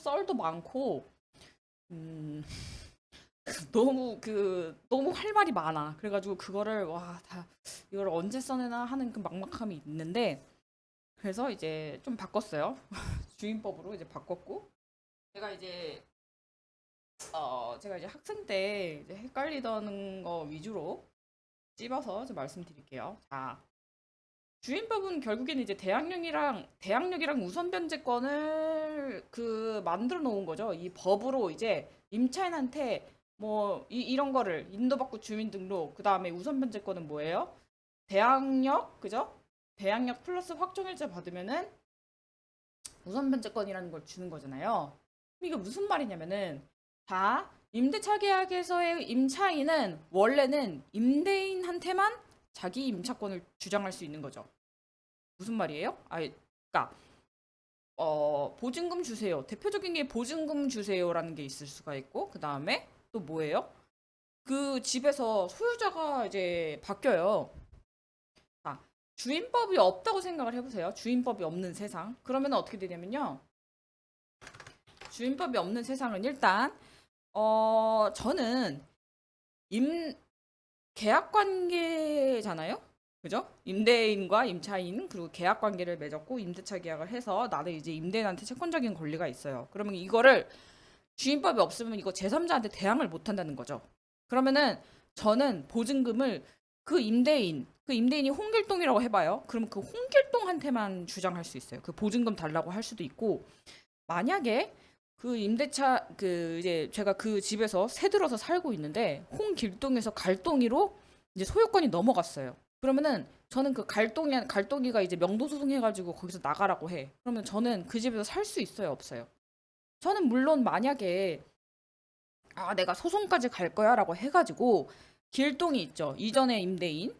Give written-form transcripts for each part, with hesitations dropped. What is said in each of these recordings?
썰도 많고, 음, 너무 할 말이 많아. 그래가지고 그거를, 와, 이걸 언제 써내나 하는 그 막막함이 있는데, 그래서 이제 좀 바꿨어요. 주임법으로 이제 바꿨고, 제가 이제, 제가 이제 학생 때 이제 헷갈리던 거 위주로 찝어서 좀 말씀드릴게요. 자, 주임법은 결국에는 이제 대항력이랑 우선 변제권을 그 만들어 놓은 거죠. 이 법으로 이제 임차인한테 뭐 이런 거를 인도받고 주민등록 그다음에 우선 변제권은 뭐예요? 대항력 그죠? 대항력 플러스 확정일자 받으면은 우선 변제권이라는 걸 주는 거잖아요. 그럼 이게 무슨 말이냐면은 자, 임대차 계약에서의 임차인은 원래는 임대인한테만 자기 임차권을 주장할 수 있는 거죠. 무슨 말이에요? 그러니까 보증금 주세요. 대표적인 게 보증금 주세요라는 게 있을 수가 있고, 그 다음에 또 뭐예요? 그 집에서 소유자가 이제 바뀌어요. 자, 주인법이 없다고 생각을 해보세요. 주인법이 없는 세상. 그러면 어떻게 되냐면요. 주인법이 없는 세상은 일단 저는 임 계약 관계잖아요. 그죠? 임대인과 임차인 그리고 계약 관계를 맺었고 임대차 계약을 해서 나는 이제 임대인한테 채권적인 권리가 있어요. 그러면 이거를 주인법이 없으면 이거 제3자한테 대항을 못 한다는 거죠. 그러면은 저는 보증금을 그 임대인이 홍길동이라고 해봐요. 그러면 그 홍길동한테만 주장할 수 있어요. 그 보증금 달라고 할 수도 있고 만약에 그 임대차 그 이제 제가 그 집에서 새 들어서 살고 있는데 홍길동에서 갈동이로 이제 소유권이 넘어갔어요. 그러면은 저는 그 갈동이가 이제 명도 소송해가지고 거기서 나가라고 해. 그러면 저는 그 집에서 살 수 있어요, 없어요? 저는 물론 만약에 내가 소송까지 갈 거야라고 해가지고 길동이 있죠. 이전에 임대인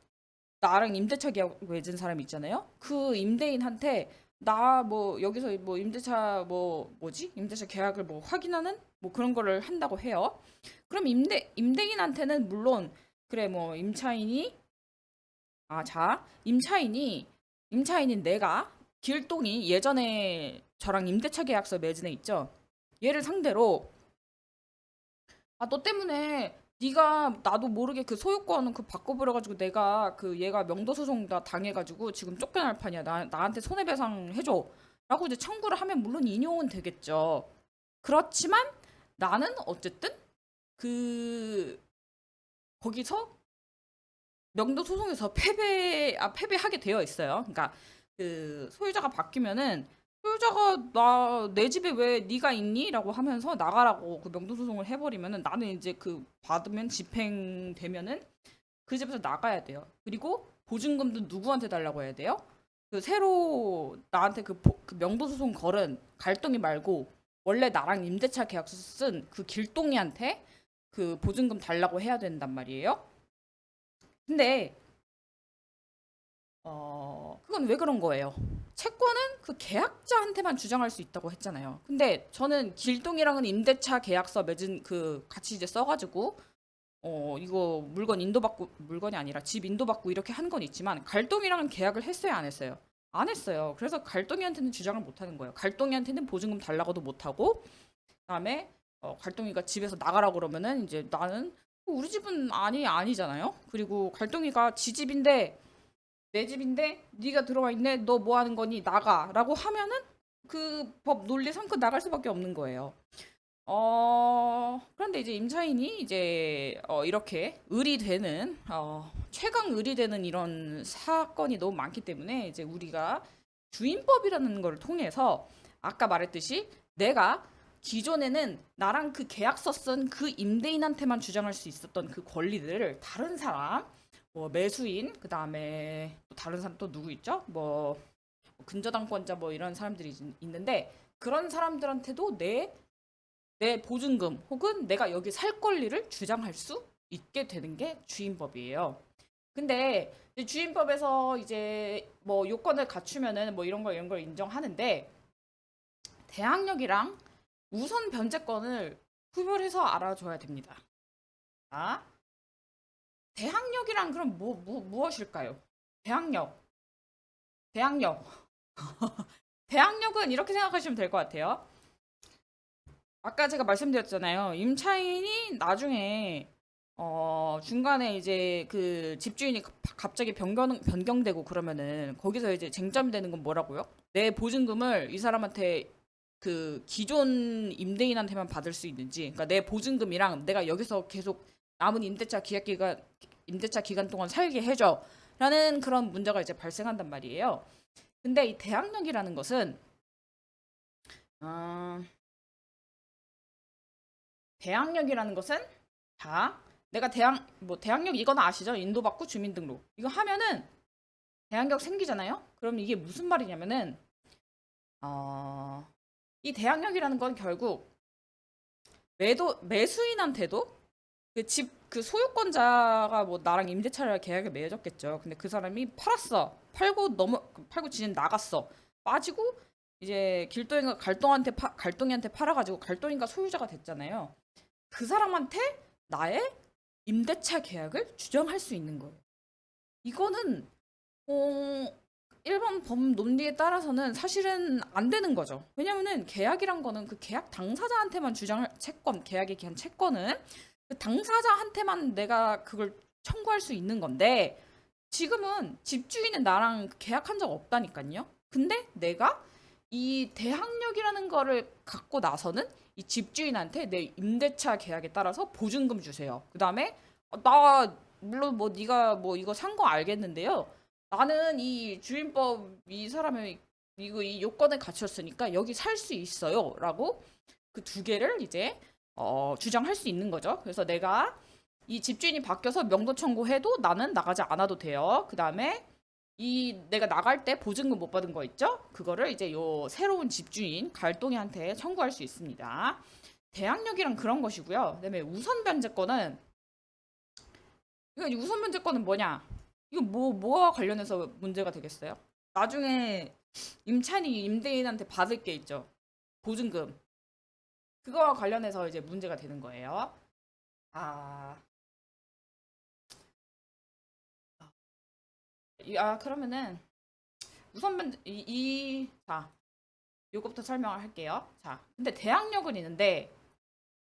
나랑 임대차 계약 맺은 사람 있잖아요. 그 임대인한테 나 뭐 여기서 뭐 임대차 뭐지? 임대차 계약을 뭐 확인하는 뭐 그런 거를 한다고 해요. 그럼 임대인한테는 물론 그래 뭐 임차인이 임차인인 내가 길동이 예전에 저랑 임대차 계약서 맺은 애 있죠. 얘를 상대로 너 때문에 네가 나도 모르게 그 소유권 그 바꿔버려가지고 내가 그 얘가 명도소송 다 당해가지고 지금 쫓겨날 판이야. 나한테 손해배상 해줘. 라고 이제 청구를 하면 물론 인용은 되겠죠. 그렇지만 나는 어쨌든 그 거기서 명도소송에서 패배하게 되어 있어요. 그러니까 그 소유자가 바뀌면은 소유자가 나 내 집에 왜 네가 있니? 라고 하면서 나가라고 그 명도소송을 해버리면은 나는 이제 그 받으면 집행되면은 그 집에서 나가야 돼요. 그리고 보증금도 누구한테 달라고 해야 돼요? 그 새로 나한테 그 명도소송 걸은 갈동이 말고 원래 나랑 임대차 계약서 쓴 그 길동이한테 그 보증금 달라고 해야 된단 말이에요. 근데 그건 왜 그런 거예요? 채권은 그 계약자한테만 주장할 수 있다고 했잖아요. 근데 저는 길동이랑은 임대차 계약서 맺은 그 같이 이제 써가지고 이거 물건이 아니라 집 인도받고 이렇게 한 건 있지만 갈동이랑은 계약을 했어요, 안 했어요? 안 했어요. 그래서 갈동이한테는 주장을 못 하는 거예요. 갈동이한테는 보증금 달라고도 못 하고 그다음에 갈동이가 집에서 나가라고 그러면은 이제 나는 우리 집은 아니잖아요. 그리고 갈동이가 지 집인데 내 집인데 네가 들어와 있네. 너 뭐 하는 거니? 나가라고 하면은 그 법 논리 삼고 나갈 수밖에 없는 거예요. 그런데 이제 임차인이 이제 이렇게 의리되는 최강 의리되는 이런 사건이 너무 많기 때문에 이제 우리가 주임법이라는 걸 통해서 아까 말했듯이 내가 기존에는 나랑 그 계약서 쓴 그 임대인한테만 주장할 수 있었던 그 권리들을 다른 사람 뭐 매수인 그다음에 또 다른 사람 또 누구 있죠? 뭐 근저당권자 뭐 이런 사람들이 있는데 그런 사람들한테도 내 보증금 혹은 내가 여기 살 권리를 주장할 수 있게 되는 게 주임법이에요. 근데 이제 주임법에서 이제 뭐 요건을 갖추면은 뭐 이런 걸 인정하는데 대항력이랑 우선 변제권을 구별해서 알아줘야 됩니다. 아, 대항력이랑 그럼 무엇일까요? 대항력, 대항력. 대항력은 이렇게 생각하시면 될 것 같아요. 아까 제가 말씀드렸잖아요. 임차인이 나중에 중간에 이제 그 집주인이 갑자기 변경되고 그러면은 거기서 이제 쟁점이 되는 건 뭐라고요? 내 보증금을 이 사람한테 그 기존 임대인한테만 받을 수 있는지, 그러니까 내 보증금이랑 내가 여기서 계속 남은 임대차 기간 동안 살게 해줘라는 그런 문제가 이제 발생한단 말이에요. 근데 이 대항력이라는 것은 어, 대항력이라는 것은 자, 내가 대항력 이거는 아시죠? 인도받고 주민등록 이거 하면은 대항력 생기잖아요. 그럼 이게 무슨 말이냐면은 어, 이 대항력이라는 건 결국 매수인한테도 그 소유권자가 뭐 나랑 임대차를 계약을 맺었겠죠. 근데 그 사람이 팔고 지는 나갔어. 빠지고 이제 길동이가 갈동이한테 팔아가지고 갈동이가 소유자가 됐잖아요. 그 사람한테 나의 임대차 계약을 주장할 수 있는 거예요. 이거는 어, 일반 법 논리에 따라서는 사실은 안 되는 거죠. 왜냐면은 계약이란 거는 그 계약 당사자한테만 주장할 계약에 기한 채권은 그 당사자한테만 내가 그걸 청구할 수 있는 건데 지금은 집주인은 나랑 계약한 적 없다니까요. 근데 내가 이 대항력이라는 거를 갖고 나서는 이 집주인한테 내 임대차 계약에 따라서 보증금 주세요. 그다음에 나 물론 뭐 네가 뭐 이거 산 거 알겠는데요. 나는 이 주인법 이 사람의 이 요건을 갖췄으니까 여기 살 수 있어요라고 그 두 개를 이제 주장할 수 있는 거죠. 그래서 내가 이 집주인이 바뀌어서 명도 청구해도 나는 나가지 않아도 돼요. 그다음에 이 내가 나갈 때 보증금 못 받은 거 있죠? 그거를 이제 요 새로운 집주인 갈동이한테 청구할 수 있습니다. 대항력이란 그런 것이고요. 그다음에 우선 변제권은 이거 우선 변제권은 뭐냐? 이거 뭐와 관련해서 문제가 되겠어요? 나중에 임차인이 임대인한테 받을 게 있죠. 보증금. 그거와 관련해서 이제 문제가 되는 거예요. 아, 그러면은 우선 변제 자, 요거부터 설명을 할게요. 자, 근데 대항력은 있는데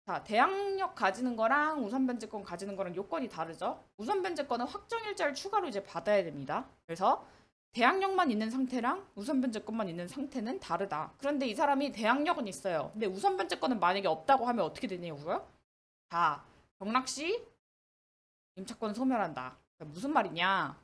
자, 대항력 가지는 거랑 우선 변제권 가지는 거랑 요건이 다르죠. 우선 변제권은 확정 일자를 추가로 이제 받아야 됩니다. 그래서 대항력만 있는 상태랑 우선 변제권만 있는 상태는 다르다. 그런데 이 사람이 대항력은 있어요. 근데 우선 변제권은 만약에 없다고 하면 어떻게 되냐고요? 자, 경락시 임차권 소멸한다. 그러니까 무슨 말이냐?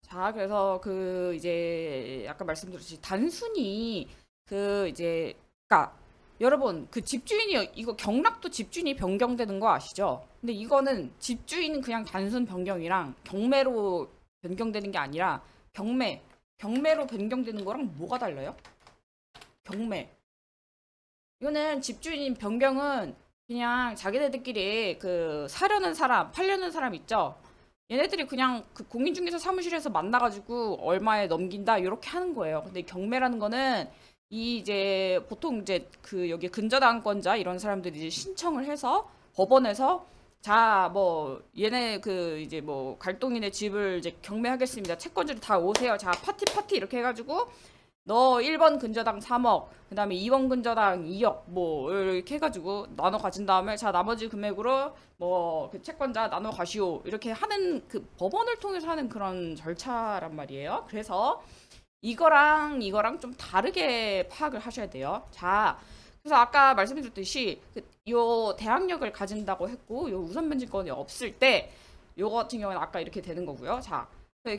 자, 그래서 그 이제 아까 말씀드렸듯이 단순히 그 이제 그러니까 여러분 그 집주인이 이거 경락도 집주인이 변경되는 거 아시죠? 근데 이거는 집주인은 그냥 단순 변경이랑 경매로 변경되는 게 아니라 경매로 변경되는 거랑 뭐가 달라요? 경매. 이거는 집주인 변경은 그냥 자기네들끼리 그 사려는 사람, 팔려는 사람 있죠? 얘네들이 그냥 그 공인중개사 사무실에서 만나가지고 얼마에 넘긴다 이렇게 하는 거예요. 근데 경매라는 거는 이 이제 보통 이제 그 여기 근저당권자 이런 사람들이 이제 신청을 해서 법원에서 자 뭐 얘네 그 이제 뭐 갈동이네 집을 이제 경매하겠습니다. 채권자들 다 오세요. 자 파티 이렇게 해가지고 너 1번 근저당 3억, 그 다음에 2번 근저당 2억, 뭐, 이렇게 해가지고 나눠 가진 다음에, 자, 나머지 금액으로 뭐, 그 채권자 나눠 가시오. 이렇게 하는 그 법원을 통해서 하는 그런 절차란 말이에요. 그래서 이거랑 좀 다르게 파악을 하셔야 돼요. 자, 그래서 아까 말씀드렸듯이 요 대항력을 가진다고 했고, 요 우선 변제권이 없을 때, 요거 같은 경우는 아까 이렇게 되는 거고요. 자,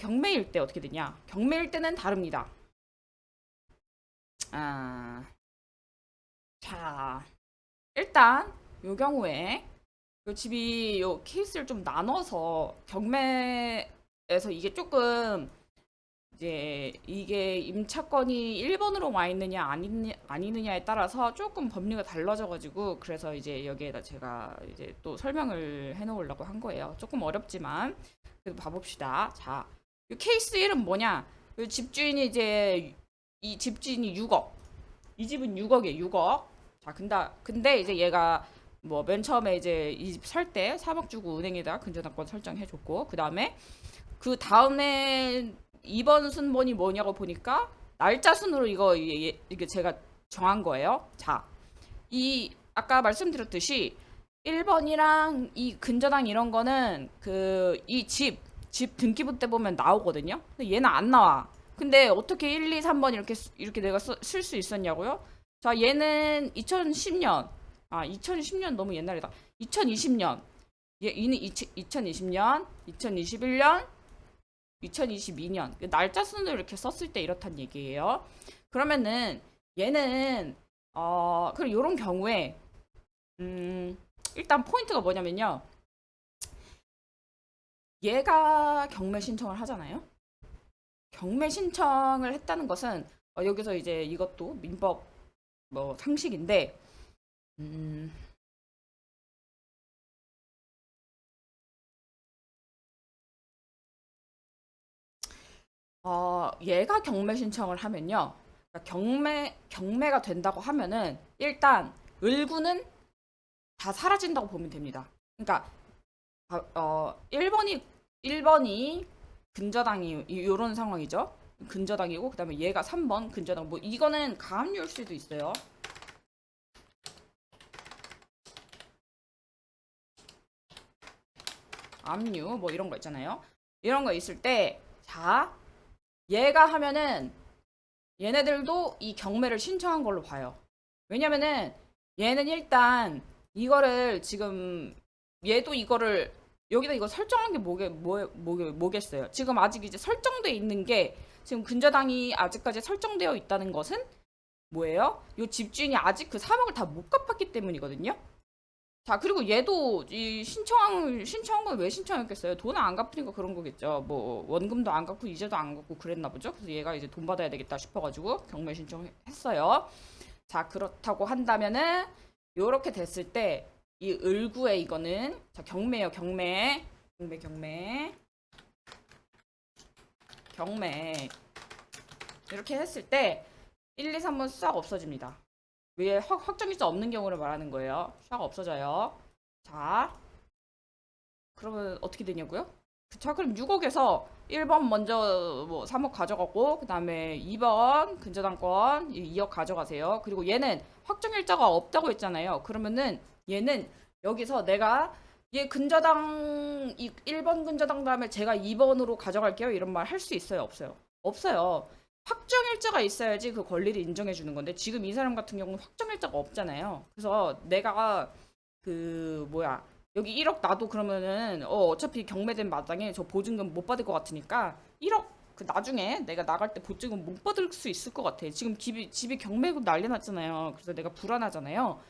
경매일 때 어떻게 되냐? 경매일 때는 다릅니다. 아, 자, 일단 요 경우에 요 집이 요 케이스를 좀 나눠서 경매에서 이게 조금 이제 이게 임차권이 1번으로 와 있느냐 아니느냐에 따라서 조금 법리가 달라져 가지고 그래서 이제 여기에다 제가 이제 또 설명을 해 놓으려고 한 거예요. 조금 어렵지만 그래도 봐봅시다. 자, 요 케이스 1은 뭐냐? 요 집주인이 이제 이 집주인이 6억. 이 집은 6억이에요. 6억. 자, 근데 이제 얘가 뭐 맨 처음에 이제 이 집 살 때 3억 주고 은행에다 근저당권 설정해 줬고 그다음에 그 다음에 2번 순번이 뭐냐고 보니까 날짜 순으로 이게 제가 정한 거예요. 자, 이 아까 말씀드렸듯이 1번이랑 이 근저당 이런 거는 그 이 집 등기부 때 보면 나오거든요. 근데 얘는 안 나와. 근데 어떻게 1, 2, 3번 이렇게 내가 쓸 수 있었냐고요? 자, 얘는 2010년. 2010년 너무 옛날이다. 2020년. 얘는 2020년, 2021년, 2022년. 날짜 순으로 이렇게 썼을 때 이렇단 얘기예요. 그러면은 얘는 그리고 이런 경우에 일단 포인트가 뭐냐면요. 얘가 경매 신청을 하잖아요. 경매 신청을 했다는 것은 여기서 이제 이것도 민법 뭐 상식인데 음, 얘가 경매 신청을 하면요. 그러니까 경매가 된다고 하면은 일단 을구는 다 사라진다고 보면 됩니다. 그러니까 1번이 근저당이 이런 상황이죠. 근저당이고 그다음에 얘가 3번 근저당 뭐 이거는 가압류일 수도 있어요. 압류 뭐 이런 거 있잖아요. 이런 거 있을 때 자, 얘가 하면은 얘네들도 이 경매를 신청한 걸로 봐요. 왜냐면은 얘는 일단 이거를 지금 얘도 이거를 여기다 이거 설정한 게 뭐겠어요? 지금 아직 이제 설정돼 있는 게 지금 근저당이 아직까지 설정되어 있다는 것은 뭐예요? 요 집주인이 아직 그 3억을 다 못 갚았기 때문이거든요. 자, 그리고 얘도 이 신청한 건 왜 신청했겠어요? 돈을 안 갚으니까 그런 거겠죠. 뭐 원금도 안 갚고 이자도 안 갚고 그랬나 보죠. 그래서 얘가 이제 돈 받아야 되겠다 싶어가지고 경매 신청했어요. 자, 그렇다고 한다면은 요렇게 됐을 때 이 을구에 이거는 자 경매요, 경매 이렇게 했을 때 1, 2, 3번 싹 없어집니다. 왜 확정일자 없는 경우를 말하는 거예요. 싹 없어져요. 자, 그러면 어떻게 되냐고요? 자, 그럼 6억에서 1번 먼저 뭐 3억 가져가고 그다음에 2번 근저당권 2억 가져가세요. 그리고 얘는 확정일자가 없다고 했잖아요. 그러면은 얘는 여기서 내가 얘 근저당 1번 근저당 다음에 제가 2번으로 가져갈게요. 이런 말 할 수 있어요, 없어요? 없어요. 확정일자가 있어야지 그 권리를 인정해 주는 건데 지금 이 사람 같은 경우는 확정일자가 없잖아요. 그래서 내가 그 뭐야 여기 1억 나도 그러면은 어차피 경매된 마당에 저 보증금 못 받을 것 같으니까 1억 그 나중에 내가 나갈 때 보증금 못 받을 수 있을 것 같아. 지금 집이 경매고 난리 났잖아요. 그래서 내가 불안하잖아요.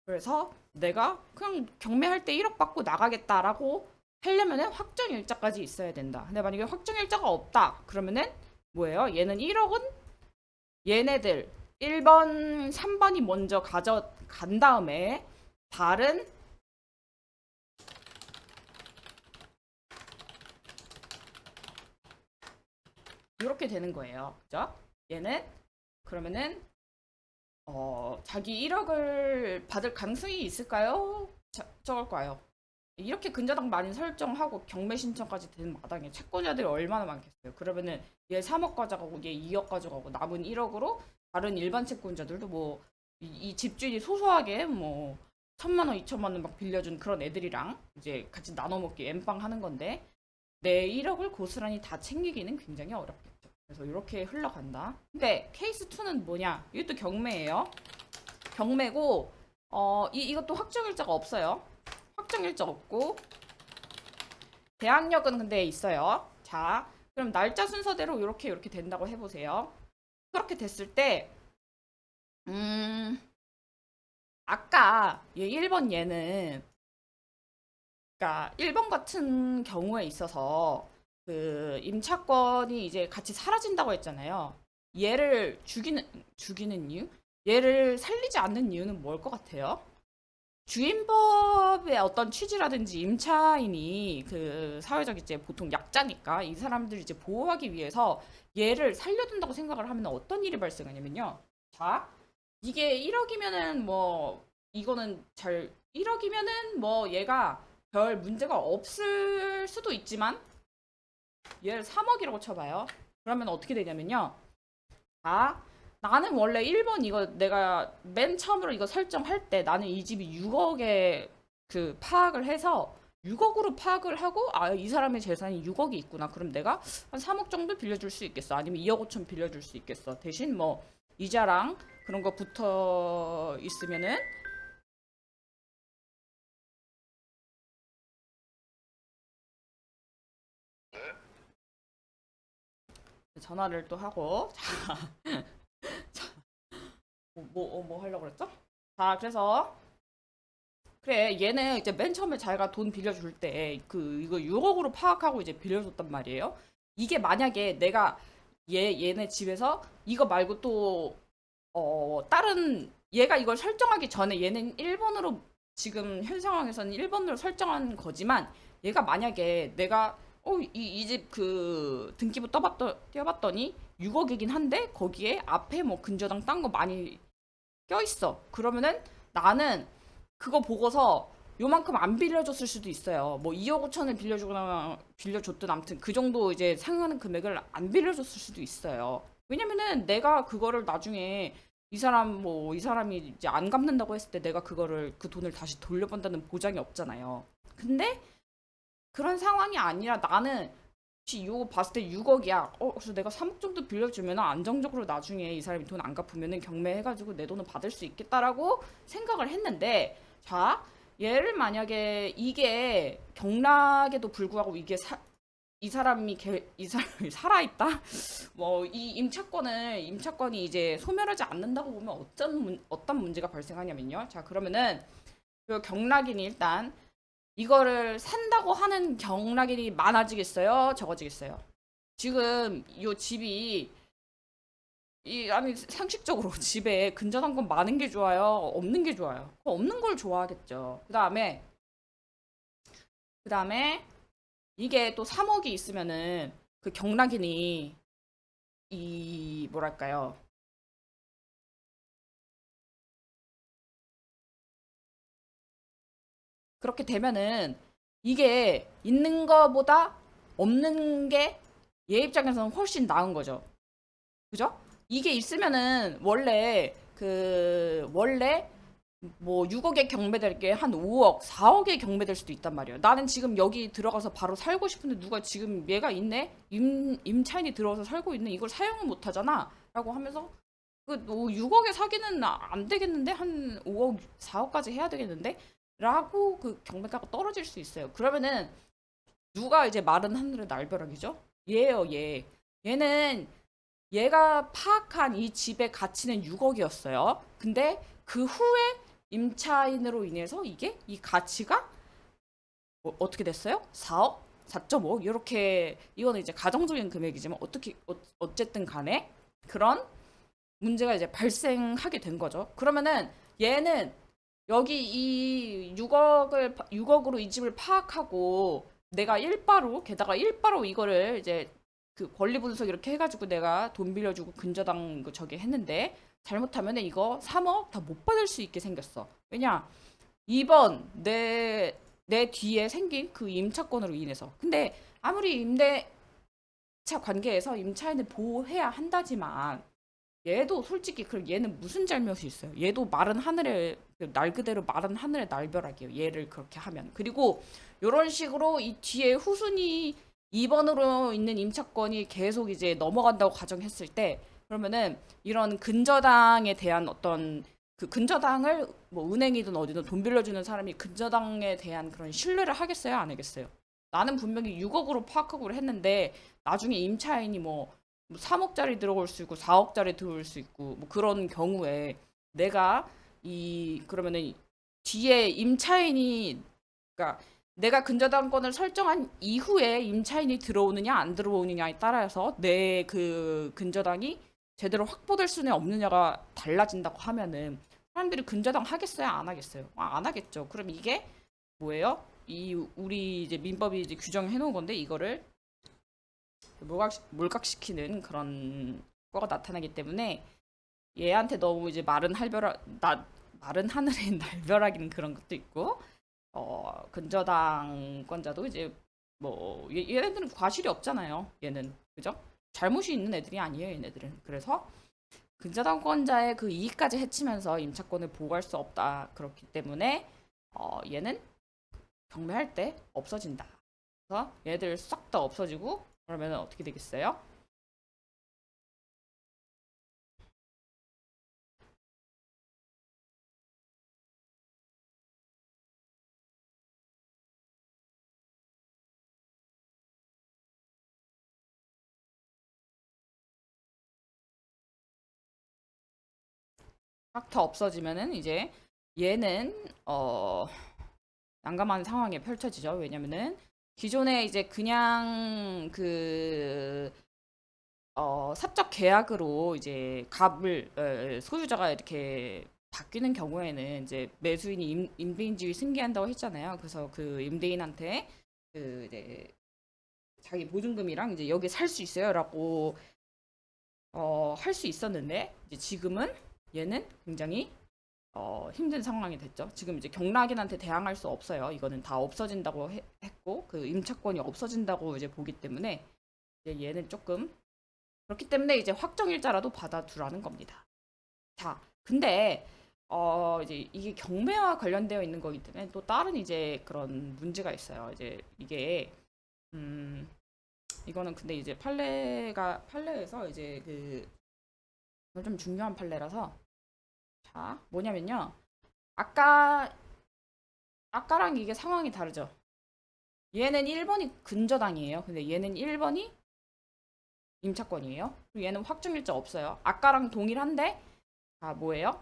그래서 내가 그냥 경매할 때 1억 받고 나가겠다라고 하려면은 확정 일자까지 있어야 된다. 근데 만약에 확정 일자가 없다. 그러면은 뭐예요? 얘는 1억은 얘네들 1번, 3번이 먼저 가져간 다음에 다른 이렇게 되는 거예요. 그죠? 얘는 그러면은 자기 1억을 받을 가능성이 있을까요? 적을까요? 이렇게 근저당 많이 설정하고 경매 신청까지 된 마당에 채권자들이 얼마나 많겠어요. 그러면은 얘 3억 가져가고 얘 2억 가져가고 남은 1억으로 다른 일반 채권자들도 뭐 이 집주인이 소소하게 뭐 1,000만 원, 2천만 원 막 빌려준 그런 애들이랑 이제 같이 나눠 먹기 엠빵 하는 건데 내 1억을 고스란히 다 챙기기는 굉장히 어렵겠죠. 그래서 이렇게 흘러간다. 근데 케이스 2는 뭐냐? 이것도 경매예요. 경매고 이것도 확정일자가 없어요. 확정일자 없고 대항력은 근데 있어요. 자, 그럼 날짜 순서대로 이렇게 된다고 해보세요. 그렇게 됐을 때 아까 얘 1번 얘는 그러니까 1번 같은 경우에 있어서 그 임차권이 이제 같이 사라진다고 했잖아요. 얘를 죽이는 이유? 얘를 살리지 않는 이유는 뭘 것 같아요? 주임법의 어떤 취지라든지 임차인이 그 사회적 이제 보통 약자니까 이 사람들 이제 보호하기 위해서 얘를 살려둔다고 생각을 하면 어떤 일이 발생하냐면요. 자, 이게 1억이면은 뭐 이거는 잘 1억이면은 뭐 얘가 별 문제가 없을 수도 있지만 얘를 3억이라고 쳐봐요. 그러면 어떻게 되냐면요. 아, 나는 원래 1번 이거 내가 맨 처음으로 이거 설정할 때 나는 이 집이 6억에 그 파악을 해서 6억으로 파악을 하고 아, 이 사람의 재산이 6억이 있구나. 그럼 내가 한 3억 정도 빌려줄 수 있겠어. 아니면 2억 5천 빌려줄 수 있겠어. 대신 뭐 이자랑 그런 거 붙어 있으면은 전화를 또 하고 뭐 하려고 그랬죠? 자, 그래서 그래, 얘는 이제 맨 처음에 자기가 돈 빌려줄 때 그 이거 6억으로 파악하고 이제 빌려줬단 말이에요. 이게 만약에 내가 얘네 집에서 이거 말고 또 다른 얘가 이걸 설정하기 전에 얘는 1번으로 지금 현 상황에서는 1번으로 설정한 거지만 얘가 만약에 내가 이 집 그 등기부 떼어봤더니 6억이긴 한데 거기에 앞에 뭐 근저당 딴 거 많이 껴있어. 그러면은 나는 그거 보고서 요만큼 안 빌려줬을 수도 있어요. 뭐 2억 5천을 빌려주거나 빌려줬든 아무튼 그 정도 이제 상하는 금액을 안 빌려줬을 수도 있어요. 왜냐면은 내가 그거를 나중에 이 사람이 이제 안 갚는다고 했을 때 내가 그거를 그 돈을 다시 돌려본다는 보장이 없잖아요. 근데 그런 상황이 아니라 나는 혹시 이거 봤을 때 6억이야. 그래서 내가 3억 정도 빌려주면 안정적으로 나중에 이 사람이 돈 안 갚으면은 경매해가지고 내 돈을 받을 수 있겠다라고 생각을 했는데, 자, 얘를 만약에 이게 경락에도 불구하고 이 사람이 살아있다? 뭐, 이 임차권이 이제 소멸하지 않는다고 보면 어떤 문제가 발생하냐면요. 자, 그러면은, 그 경락인이 일단 이거를 산다고 하는 경락인이 많아지겠어요? 적어지겠어요? 지금 이 집이 아니 상식적으로 집에 근저당권 많은 게 좋아요? 없는 게 좋아요? 없는 걸 좋아하겠죠. 그다음에 이게 또 3억이 있으면은 그 경락인이 이 뭐랄까요? 그렇게 되면은 이게 있는 거보다 없는 게 얘 입장에서는 훨씬 나은 거죠. 그죠? 이게 있으면은 원래 뭐 6억에 경매될 게 한 5억, 4억에 경매될 수도 있단 말이에요. 나는 지금 여기 들어가서 바로 살고 싶은데 누가 지금 얘가 있네? 임차인이 들어와서 살고 있네. 이걸 사용을 못 하잖아. 라고 하면서 그 6억에 사기는 안 되겠는데? 한 5억, 4억까지 해야 되겠는데? 라고 그 경매가가 떨어질 수 있어요. 그러면은 누가 이제 마른 하늘의 날벼락이죠? 얘예요, 얘. 얘는 얘가 파악한 이 집의 가치는 6억이었어요. 근데 그 후에 임차인으로 인해서 이게 이 가치가 떻게 됐어요? 4억? 4.5억? 이렇게 이거는 이제 가정적인 금액이지만 어쨌든 간에 그런 문제가 이제 발생하게 된 거죠. 그러면은 얘는 여기 이 6억으로 이 집을 파악하고 내가 일바로 게다가 일바로 이거를 이제 그 권리 분석 이렇게 해가지고 내가 돈 빌려주고 근저당 그 저기 했는데 잘못하면 이거 3억 다 못 받을 수 있게 생겼어. 왜냐? 이번 내 뒤에 생긴 그 임차권으로 인해서. 근데 아무리 임대차 관계에서 임차인을 보호해야 한다지만 얘도 솔직히 그럼 얘는 무슨 잘못이 있어요? 얘도 마른 하늘의 날 그대로 마른 하늘의 날벼락이에요. 얘를 그렇게 하면. 그리고 이런 식으로 이 뒤에 후순위 2번으로 있는 임차권이 계속 이제 넘어간다고 가정했을 때 그러면은 이런 근저당에 대한 어떤 그 근저당을 뭐 은행이든 어디든 돈 빌려주는 사람이 근저당에 대한 그런 신뢰를 하겠어요? 안 하겠어요? 나는 분명히 6억으로 파악하고 했는데 나중에 임차인이 뭐 3억짜리 들어올 수 있고 4억짜리 들어올 수 있고 뭐 그런 경우에 내가 그러면은 뒤에 임차인이 그러니까 내가 근저당권을 설정한 이후에 임차인이 들어오느냐 안 들어오느냐에 따라서 내 그 근저당이 제대로 확보될 수는 없느냐가 달라진다고 하면은 사람들이 근저당 하겠어요 안 하겠어요? 안 하겠죠. 그럼 이게 뭐예요? 우리 이제 민법이 이제 규정해 놓은 건데 이거를 몰각시키는 그런 거가 나타나기 때문에 얘한테 너무 이제 마른 하늘의 날벼락인 그런 것도 있고 근저당권자도 이제 뭐 얘네들은 과실이 없잖아요. 얘는 그죠? 잘못이 있는 애들이 아니에요, 얘네들은. 그래서 근저당권자의 그 이익까지 해치면서 임차권을 보호할 수 없다. 그렇기 때문에 얘는 경매할 때 없어진다. 그래서 얘들 싹 다 없어지고 그러면 어떻게 되겠어요? 싹 다 없어지면은 이제 얘는 난감한 상황에 펼쳐지죠. 왜냐면은 기존에 이제 그냥 그 사적 계약으로 이제 값을 소유자가 이렇게 바뀌는 경우에는 이제 매수인이 임대인지위 승계한다고 했잖아요. 그래서 그 임대인한테 그 이제 자기 보증금이랑 이제 여기 살 수 있어요라고 할 수 있었는데 이제 지금은 얘는 굉장히 힘든 상황이 됐죠. 지금 이제 경락인한테 대항할 수 없어요. 이거는 다 없어진다고 했고 그 임차권이 없어진다고 이제 보기 때문에 이제 얘는 조금 그렇기 때문에 이제 확정일자라도 받아두라는 겁니다. 자, 근데 이제 이게 경매와 관련되어 있는 거기 때문에 또 다른 이제 그런 문제가 있어요. 이제 이게 음 이거는 근데 이제 판례에서 이제 그 이건 좀 중요한 판례라서 자 뭐냐면요. 아까 아까랑 이게 상황이 다르죠. 얘는 1번이 근저당이에요. 근데 얘는 1번이 임차권이에요. 그리고 얘는 확정일자 없어요. 아까랑 동일한데 자 뭐예요?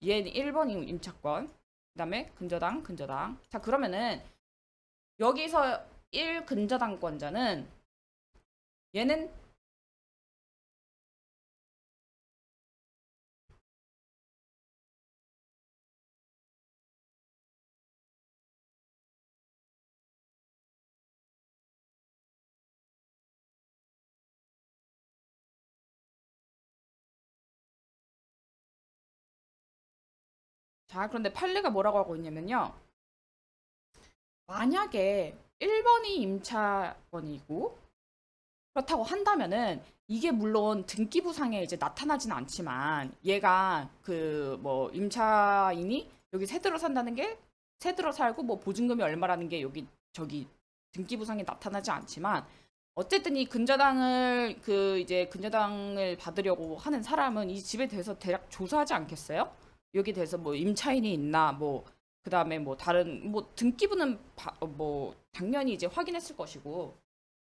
얘는 1번이 임차권. 그다음에 근저당. 자 그러면은 여기서 1 근저당권자는 얘는 자 그런데 판례가 뭐라고 하고 있냐면요. 만약에 1번이 임차권이고 그렇다고 한다면은 이게 물론 등기부상에 이제 나타나진 않지만 얘가 그 뭐 임차인이 여기 세 들어 산다는 게 세 들어 살고 뭐 보증금이 얼마라는 게 여기 저기 등기부상에 나타나지 않지만 어쨌든 이 근저당을 그 이제 근저당을 받으려고 하는 사람은 이 집에 대해서 대략 조사하지 않겠어요? 여기 대해서 뭐 임차인이 있나 뭐 그다음에 뭐 다른 뭐 등기부는 뭐 당연히 이제 확인했을 것이고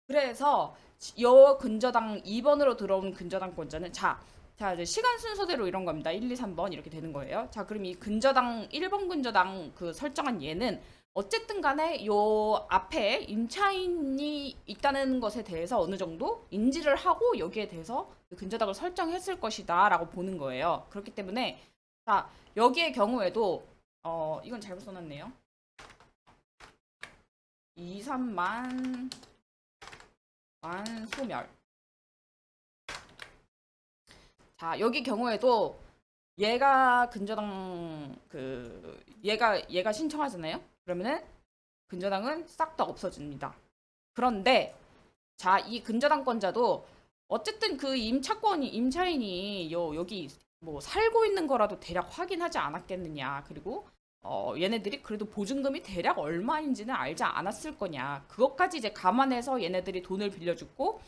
그래서 여 근저당 2번으로 들어온 근저당권자는 자 이제 시간 순서대로 이런 겁니다. 1, 2, 3번 이렇게 되는 거예요. 자 그럼 이 근저당 1번 근저당 그 설정한 얘는 어쨌든 간에 요 앞에 임차인이 있다는 것에 대해서 어느 정도 인지를 하고 여기에 대해서 그 근저당을 설정했을 것이다라고 보는 거예요. 그렇기 때문에 자 여기의 경우에도 이건 잘못 써놨네요. 2, 3만 완소멸. 자, 여기 경우에도 얘가 근저당 얘가 신청하잖아요. 그러면은 근저당은 싹 다 없어집니다. 그런데 자, 이 근저당권자도 어쨌든 그 임차인이 여기 뭐 살고 있는 거라도 대략 확인하지 않았겠느냐. 그리고 얘네들이 그래도 보증금이 대략 얼마인지는 알지 않았을 거냐. 그것까지 이제 감안해서 얘네들이 돈을 빌려주고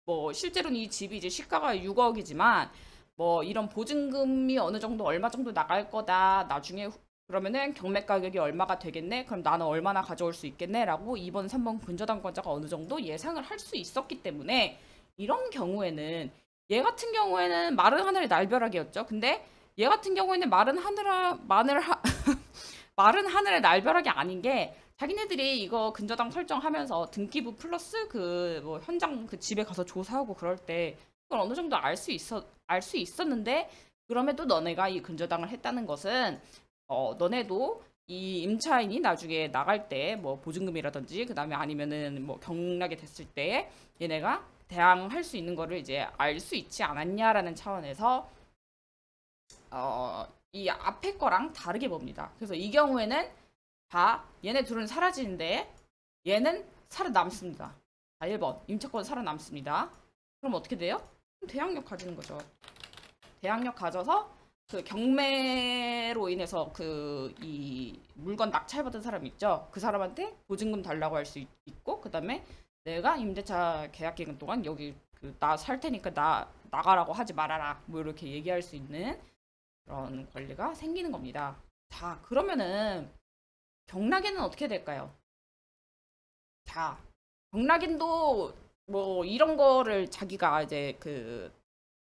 뭐 실제로는 이 집이 이제 시가가 6억이지만 뭐 이런 보증금이 어느 정도 얼마 정도 나갈 거다. 나중에 그러면은 경매 가격이 얼마가 되겠네? 그럼 나는 얼마나 가져올 수 있겠네? 라고 2번, 3번 근저당권자가 어느 정도 예상을 할 수 있었기 때문에 이런 경우에는 얘 같은 경우에는 마른 하늘의 날벼락이었죠. 근데 얘 같은 경우에는 마른 하늘의 날벼락이 아닌 게 자기네들이 이거 근저당 설정하면서 등기부 플러스 그 뭐 현장 그 집에 가서 조사하고 그럴 때 그걸 어느 정도 알 수 있었는데 그럼에도 너네가 이 근저당을 했다는 것은 너네도 이 임차인이 나중에 나갈 때 뭐 보증금이라든지 그다음에 아니면은 뭐 경락이 됐을 때 얘네가 대항할 수 있는 거를 이제 알 수 있지 않았냐라는 차원에서 이 앞에 거랑 다르게 봅니다. 그래서 이 경우에는 얘네 둘은 사라지는데 얘는 살아남습니다. 자, 1번 임차권 살아남습니다. 그럼 어떻게 돼요? 대항력 가지는 거죠. 대항력 가져서 그 경매로 인해서 그 이 물건 낙찰받은 사람 있죠. 그 사람한테 보증금 달라고 할 수 있고, 그다음에 내가 임대차 계약 기간 동안 여기 나 살 테니까 나 나가라고 하지 말아라. 뭐 이렇게 얘기할 수 있는 그런 권리가 생기는 겁니다. 자, 그러면은 경락에는 어떻게 될까요? 자, 경락인도 뭐 이런 거를 자기가 이제 그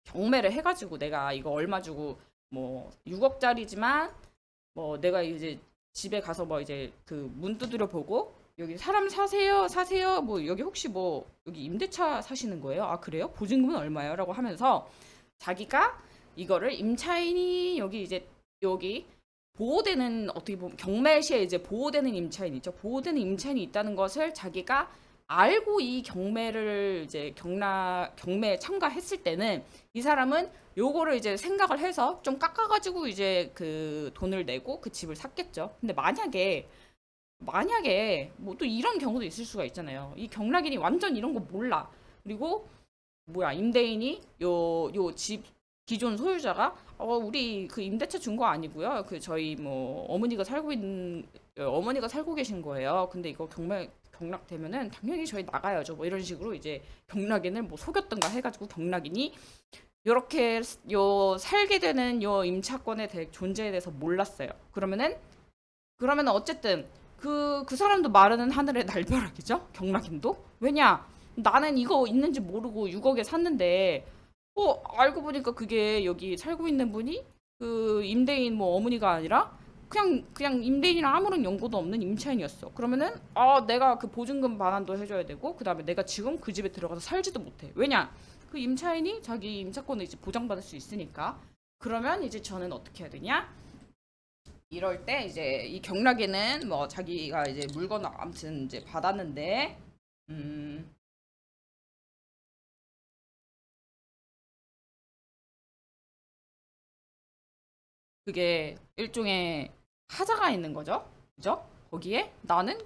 경매를 해가지고 내가 이거 얼마 주고 뭐 6억짜리지만 뭐 내가 이제 집에 가서 뭐 이제 그 문 두드려 보고 여기 사람 사세요 사세요 뭐 여기 혹시 뭐 여기 임대차 사시는 거예요? 아 그래요? 보증금은 얼마예요? 라고 하면서 자기가 이거를 임차인이 여기 이제 여기 보호되는 어떻게 보면 경매 시에 이제 보호되는 임차인 있죠. 보호되는 임차인이 있다는 것을 자기가 알고 이 경매를 이제 경매에 참가했을 때는 이 사람은 요거를 이제 생각을 해서 좀 깎아가지고 이제 그 돈을 내고 그 집을 샀겠죠. 근데 만약에 뭐 또 이런 경우도 있을 수가 있잖아요. 이 경락인이 완전 이런 거 몰라. 그리고 뭐야 임대인이 요 집 기존 소유자가 우리 그 임대차 준 거 아니고요. 그 저희 뭐 어머니가 살고 계신 거예요. 근데 이거 경락되면은 당연히 저희 나가야죠. 뭐 이런 식으로 이제 경락인을 뭐 속였던가 해가지고 경락인이 요렇게 요 살게 되는 요 임차권의 존재에 대해서 몰랐어요. 그러면은 어쨌든 그 사람도 마르는 하늘의 날벼락이죠. 경락인도. 왜냐? 나는 이거 있는지 모르고 6억에 샀는데 알고 보니까 그게 여기 살고 있는 분이 그 임대인 뭐 어머니가 아니라 그냥 임대인이랑 아무런 연고도 없는 임차인이었어. 그러면은 내가 그 보증금 반환도 해줘야 되고 그다음에 내가 지금 그 집에 들어가서 살지도 못해. 왜냐? 그 임차인이 자기 임차권을 이제 보장받을 수 있으니까. 그러면 이제 저는 어떻게 해야 되냐? 이럴 때 이제 이 경락에는 뭐 자기가 이제 물건 아무튼 이제 받았는데 음 그게 일종의 하자가 있는 거죠. 그죠? 거기에 나는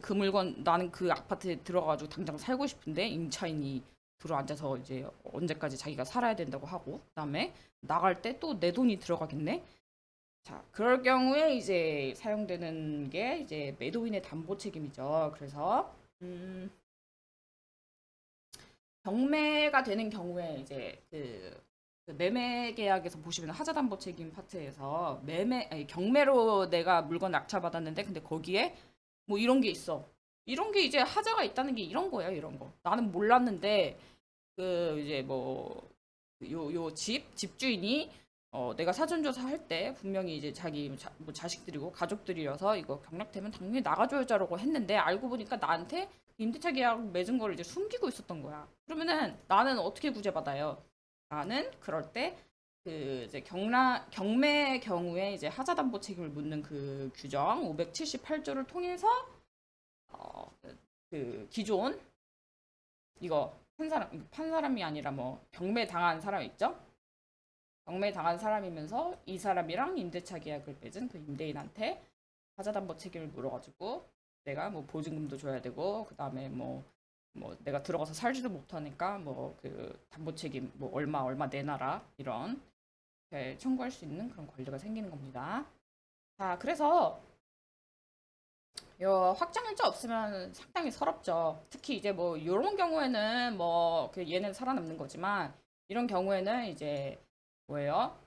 그 아파트에 들어가가지고 당장 살고 싶은데 임차인이 들어앉아서 이제 언제까지 자기가 살아야 된다고 하고 그다음에 나갈 때 또 내 돈이 들어가겠네. 자, 그럴 경우에 이제 사용되는 게 이제 매도인의 담보 책임이죠. 그래서 경매가 되는 경우에 이제 그 매매 계약에서 보시면 하자담보 책임 파트에서 경매로 내가 물건 낙찰받았는데 근데 거기에 뭐 이런 게 있어. 이런 게 이제 하자가 있다는 게 이런 거예요, 이런 거. 나는 몰랐는데 그 이제 뭐 요 집주인이 내가 사전조사 할 때 분명히 이제 자기 뭐 자식들이고 가족들이어서 이거 경락되면 당연히 나가줘야자라고 했는데 알고 보니까 나한테 임대차 계약 맺은 거를 이제 숨기고 있었던 거야. 그러면은 나는 어떻게 구제받아요? 나는 그럴 때 그 이제 경매 경우에 이제 하자담보 책임을 묻는 그 규정 578조를 통해서 그 기존 이거 판 사람이 아니라 뭐 경매 당한 사람 있죠? 경매 당한 사람이면서 이 사람이랑 임대차 계약을 맺은 그 임대인한테 하자담보 책임을 물어가지고 내가 뭐 보증금도 줘야 되고 그 다음에 뭐 내가 들어가서 살지도 못하니까 뭐 그 담보 책임 뭐 얼마 내놔라 이런 청구할 수 있는 그런 권리가 생기는 겁니다. 자, 그래서 확정일자 없으면 상당히 서럽죠. 특히 이제 뭐 이런 경우에는 뭐그 얘는 살아남는 거지만 이런 경우에는 이제 뭐예요?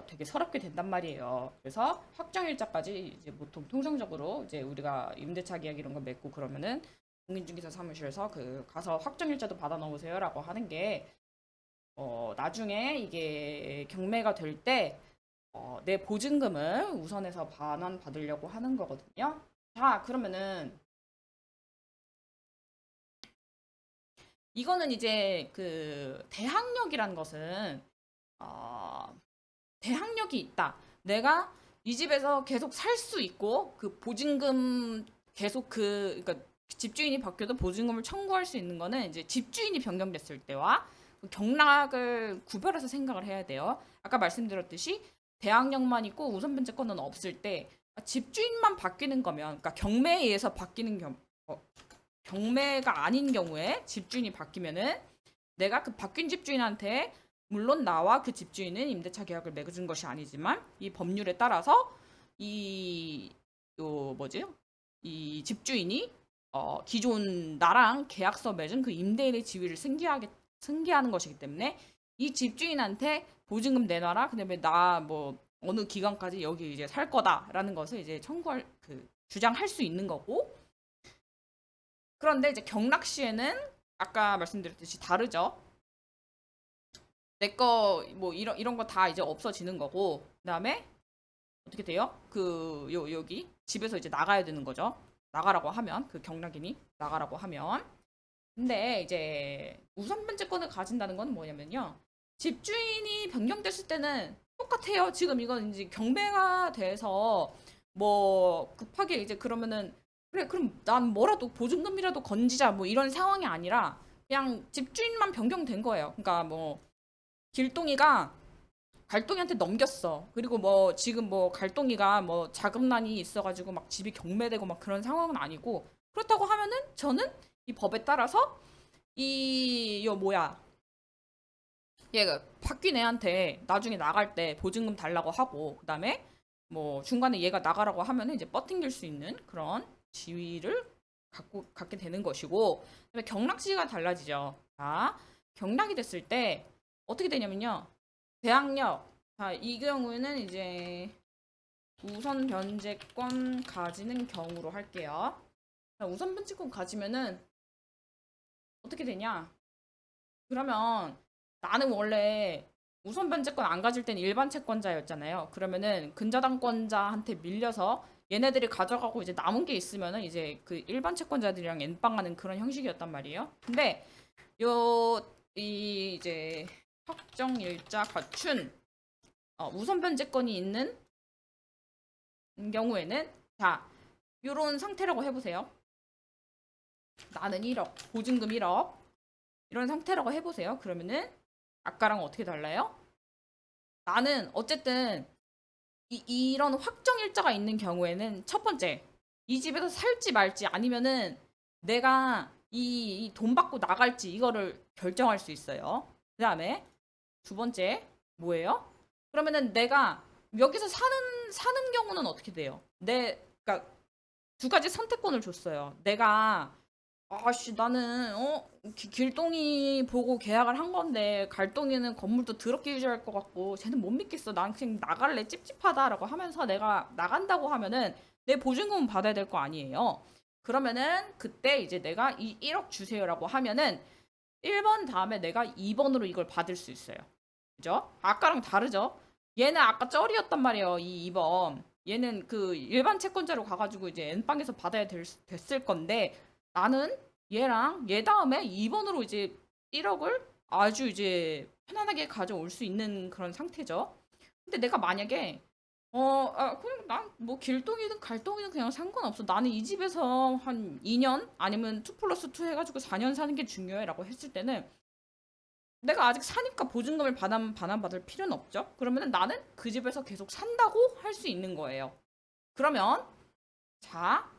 되게 서럽게 된단 말이에요. 그래서 확정일자까지 이제 보통 통상적으로 이제 우리가 임대차 계약 이런 거 맺고 그러면은 공인중개사 사무실에서 그 가서 확정일자도 받아 놓으세요라고 하는 게 나중에 이게 경매가 될 때 내 보증금을 우선해서 반환 받으려고 하는 거거든요. 자, 그러면은 이거는 이제 그 대항력이라는 것은 어, 대항력이 있다. 내가 이 집에서 계속 살 수 있고 그 보증금 계속 그러니까 집주인이 바뀌어도 보증금을 청구할 수 있는 거는 이제 집주인이 변경됐을 때와 그 경락을 구별해서 생각을 해야 돼요. 아까 말씀드렸듯이 대항력만 있고 우선 변제권은 없을 때 집주인만 바뀌는 거면 그러니까 경매에 의해서 바뀌는 경매가 아닌 경우에 집주인이 바뀌면은 내가 그 바뀐 집주인한테 물론 나와 그 집주인은 임대차 계약을 맺은 것이 아니지만 이 법률에 따라서 이 요 뭐지? 이 집주인이 기존 나랑 계약서 맺은 그 임대인의 지위를 승계하는 것이기 때문에 이 집주인한테 보증금 내놔라. 그다음에 나 뭐 어느 기간까지 여기 이제 살 거다라는 것을 이제 청구할 주장할 수 있는 거고. 그런데 이제 경락 시에는 아까 말씀드렸듯이 다르죠. 내 거 뭐 이런 거 다 이제 없어지는 거고. 그다음에 어떻게 돼요? 여기 집에서 이제 나가야 되는 거죠. 나가라고 하면 그 경락인이 나가라고 하면. 근데 이제 우선 변제권을 가진다는 건 뭐냐면요. 집주인이 변경됐을 때는 똑같아요. 지금 이건 이제 경매가 돼서 뭐 급하게 이제 그러면은 그래 그럼 난 뭐라도 보증금이라도 건지자 뭐 이런 상황이 아니라 그냥 집주인만 변경된 거예요. 그러니까 뭐 길동이가 갈동이한테 넘겼어. 그리고 뭐 지금 뭐 갈동이가 뭐 자금난이 있어가지고 막 집이 경매되고 막 그런 상황은 아니고 그렇다고 하면은 저는 이 법에 따라서 요 뭐야 얘가 바뀐 애한테 나중에 나갈 때 보증금 달라고 하고 그다음에 뭐 중간에 얘가 나가라고 하면은 이제 뻗팅길 수 있는 그런 지위를 갖게 되는 것이고 그다음에 경락지가 달라지죠. 자, 경락이 됐을 때 어떻게 되냐면요. 대항력. 자, 이 경우에는 이제 우선 변제권 가지는 경우로 할게요. 자, 우선 변제권 가지면은 어떻게 되냐? 그러면 나는 원래 우선 변제권 안 가질 땐 일반 채권자였잖아요. 그러면은 근저당권자한테 밀려서 얘네들이 가져가고 이제 남은 게 있으면은 이제 그 일반 채권자들이랑 엔빵하는 그런 형식이었단 말이에요. 근데 이 이제 확정일자 갖춘 우선 변제권이 있는 경우에는 자 요런 상태라고 해보세요. 나는 1억, 보증금 1억 이런 상태라고 해보세요. 그러면은 아까랑 어떻게 달라요? 나는 어쨌든 이런 확정 일자가 있는 경우에는 첫 번째 이 집에서 살지 말지 아니면은 내가 이 돈 받고 나갈지 이거를 결정할 수 있어요. 그 다음에 두 번째 뭐예요? 그러면은 내가 여기서 사는 경우는 어떻게 돼요? 그러니까 두 가지 선택권을 줬어요. 내가 아씨 나는 길동이 보고 계약을 한 건데 갈동이는 건물도 더럽게 유지할 것 같고 쟤는 못 믿겠어. 난 그냥 나갈래 찝찝하다라고 하면서 내가 나간다고 하면은 내 보증금은 받아야 될 거 아니에요. 그러면은 그때 이제 내가 이 1억 주세요라고 하면은 1번 다음에 내가 2번으로 이걸 받을 수 있어요. 그죠? 아까랑 다르죠? 얘는 아까 쩔이었단 말이에요. 이 2번. 얘는 그 일반 채권자로 가가지고 이제 N방에서 받아야 됐을 건데 나는 얘랑 얘 다음에 2번으로 이제 1억을 아주 이제 편안하게 가져올 수 있는 그런 상태죠. 근데 내가 만약에 그냥 난 뭐 길동이든 갈동이든 그냥 상관없어. 나는 이 집에서 한 2년 아니면 2 플러스 2 해가지고 4년 사는 게 중요해라고 했을 때는 내가 아직 사니까 보증금을 반환받을 필요는 없죠. 그러면 나는 그 집에서 계속 산다고 할 수 있는 거예요. 그러면 자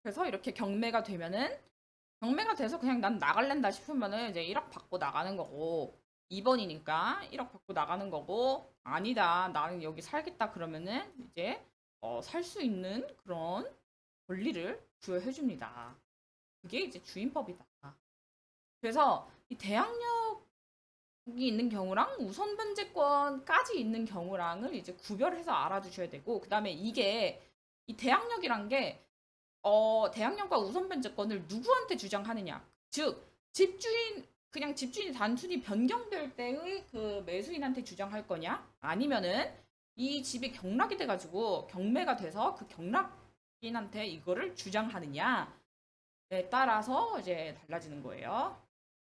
그래서 이렇게 경매가 돼서 그냥 난 나갈랜다 싶으면은 이제 1억 받고 나가는 거고 2번이니까 1억 받고 나가는 거고 아니다 나는 여기 살겠다 그러면은 이제 살 수 있는 그런 권리를 부여해 줍니다. 그게 이제 주인법이다. 그래서 이 대항력이 있는 경우랑 우선 변제권까지 있는 경우랑을 이제 구별해서 알아두셔야 되고 그다음에 이게 이 대항력이란 게 대항력과 우선 변제권을 누구한테 주장하느냐. 즉, 그냥 집주인이 단순히 변경될 때의 그 매수인한테 주장할 거냐? 아니면은 이 집이 경락이 돼가지고 경매가 돼서 그 경락인한테 이거를 주장하느냐에 따라서 이제 달라지는 거예요.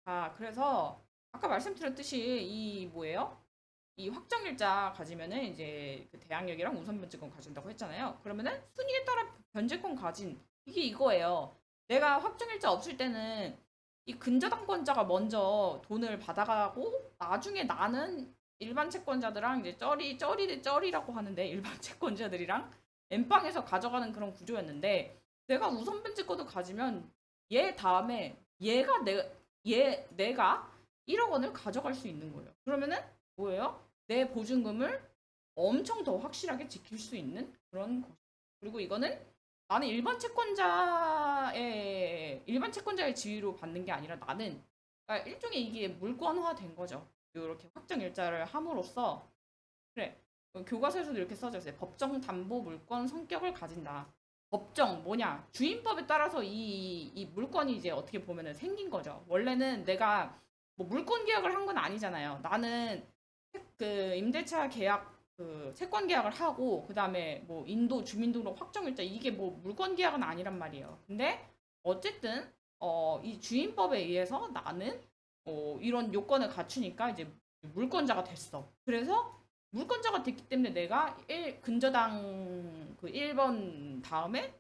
자, 그래서 아까 말씀드렸듯이 이 뭐예요? 이 확정일자 가지면은 이제 그 대항력이랑 우선 변제권 가진다고 했잖아요. 그러면은 순위에 따라 변제권 가진 이게 이거예요. 내가 확정일자 없을 때는 이 근저당권자가 먼저 돈을 받아가고 나중에 나는 일반 채권자들랑 이제 쩌리라고 하는데 일반 채권자들이랑 엠빵에서 가져가는 그런 구조였는데 내가 우선 변제권을 가지면 얘 다음에 내가 1억 원을 가져갈 수 있는 거예요. 그러면은 뭐예요? 내 보증금을 엄청 더 확실하게 지킬 수 있는 그런 거. 그리고 이거는 나는 일반 채권자의 지위로 받는 게 아니라 나는 그러니까 일종의 이게 물권화 된 거죠. 이렇게 확정 일자를 함으로써 그래 교과서에서도 이렇게 써져 있어요. 법정 담보 물권 성격을 가진다. 법정 뭐냐? 주임법에 따라서 이 물건이 이제 어떻게 보면은 생긴 거죠. 원래는 내가 뭐 물권 계약을 한 건 아니잖아요. 나는 그 임대차 계약 그 채권 계약을 하고 그다음에 뭐 인도 주민등록 확정일자 이게 뭐 물권 계약은 아니란 말이에요. 근데 어쨌든 이 주임법에 의해서 나는 이런 요건을 갖추니까 이제 물권자가 됐어. 그래서 물권자가 됐기 때문에 내가 근저당 그 1번 다음에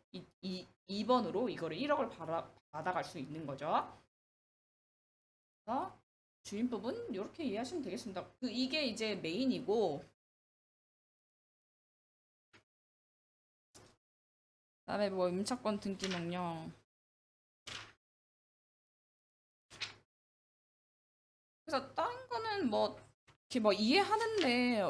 2번으로 이거를 1억을 받아갈 수 있는 거죠. 그래서 주임법은 이렇게 이해하시면 되겠습니다. 이게 이제 메인이고 그다음에 뭐 임차권 등기 명령. 그래서 다른 거는 뭐 이렇게 뭐 이해하는데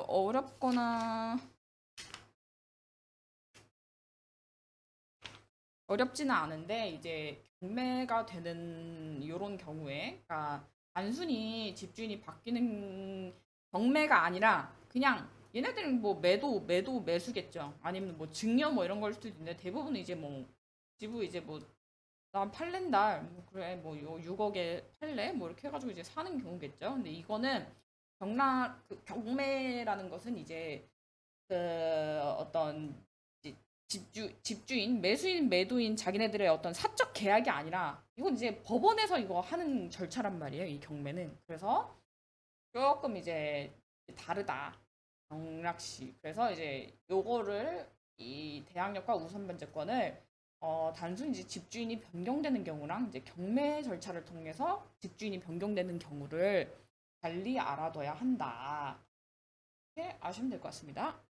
어렵지는 않은데 이제 경매가 되는 이런 경우에 그러니까 단순히 집주인이 바뀌는 경매가 아니라 그냥 얘네들은 뭐 매도 매수겠죠. 아니면 뭐 증여 뭐 이런 걸 수도 있는데 대부분 이제 뭐 집을 이제 뭐 난 팔랜다. 뭐 그래 뭐 6억에 팔래 뭐 이렇게 해가지고 이제 사는 경우겠죠. 근데 이거는 경매라는 것은 이제 그 어떤 집주인, 매수인, 매도인 자기네들의 어떤 사적 계약이 아니라 이건 이제 법원에서 이거 하는 절차란 말이에요. 이 경매는. 그래서 조금 이제 다르다. 경락시. 그래서 이제 요거를 이 대항력과 우선 변제권을 단순히 이제 집주인이 변경되는 경우랑 이제 경매 절차를 통해서 집주인이 변경되는 경우를 달리 알아둬야 한다. 이렇게 아시면 될 것 같습니다.